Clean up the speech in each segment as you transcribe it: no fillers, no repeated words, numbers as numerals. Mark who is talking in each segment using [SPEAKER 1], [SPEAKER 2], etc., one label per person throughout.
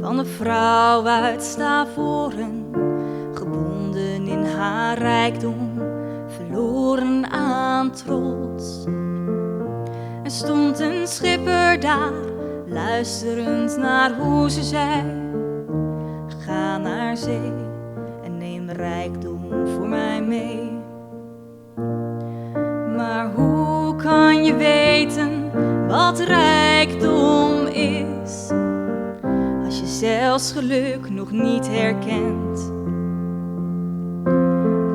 [SPEAKER 1] van een vrouw uit Stavoren, gebonden in haar rijkdom, verloren aan trots. Er stond een schipper daar, luisterend naar hoe ze zei: ga naar zee en neem rijkdom voor mij mee. Maar hoe kan je weten wat rijkdom is, als je zelfs geluk nog niet herkent?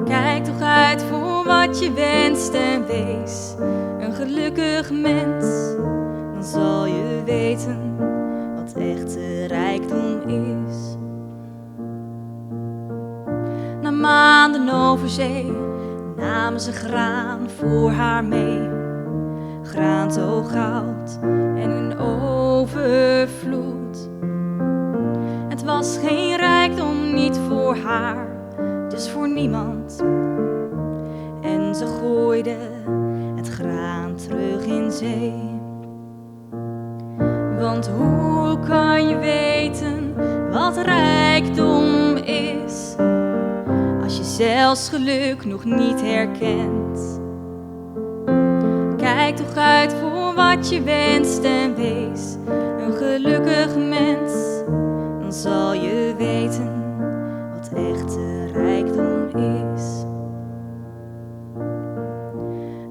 [SPEAKER 1] Kijk toch uit voor wat je wenst en wees een gelukkig mens. Dan zal je weten wat echte rijkdom is. Na maanden over zee namen ze graan voor haar mee. Graan zo goud en in overvloed. Het was geen rijkdom, niet voor haar, dus voor niemand. En ze gooide het graan terug in zee. Want hoe kan je weten wat rijkdom is, als je zelfs geluk nog niet herkent? Kijk toch uit voor wat je wenst en wees een gelukkig mens. Dan zal je weten wat echte rijkdom is.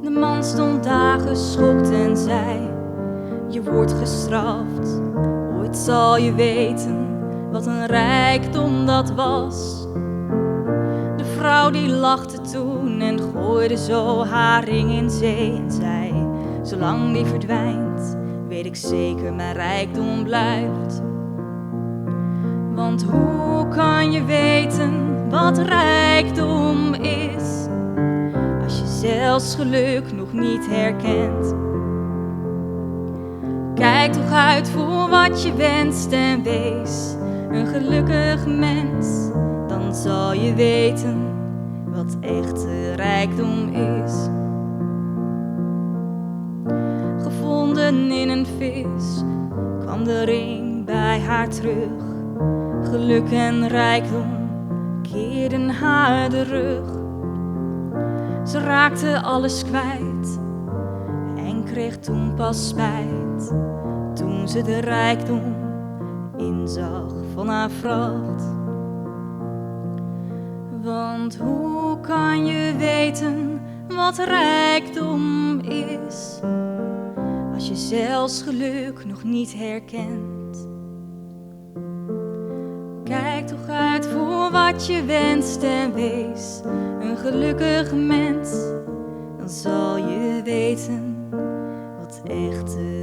[SPEAKER 1] De man stond daar geschokt en zei: je wordt gestraft, ooit zal je weten wat een rijkdom dat was. De vrouw die lachte toen en gooide zo haar ring in zee en zei: zolang die verdwijnt, weet ik zeker mijn rijkdom blijft. Want hoe kan je weten wat rijkdom is, als je zelfs geluk nog niet herkent? Kijk toch uit voor wat je wenst en wees een gelukkig mens. Dan zal je weten wat echte rijkdom is. Gevonden in een vis kwam de ring bij haar terug. Geluk en rijkdom keerden haar de rug. Ze raakte alles kwijt en kreeg toen pas spijt, toen ze de rijkdom inzag van haar vracht. Want hoe kan je weten wat rijkdom is, als je zelfs geluk nog niet herkent? Kijk toch uit voor wat je wenst en wees een gelukkig mens. Dan zal je weten wat echte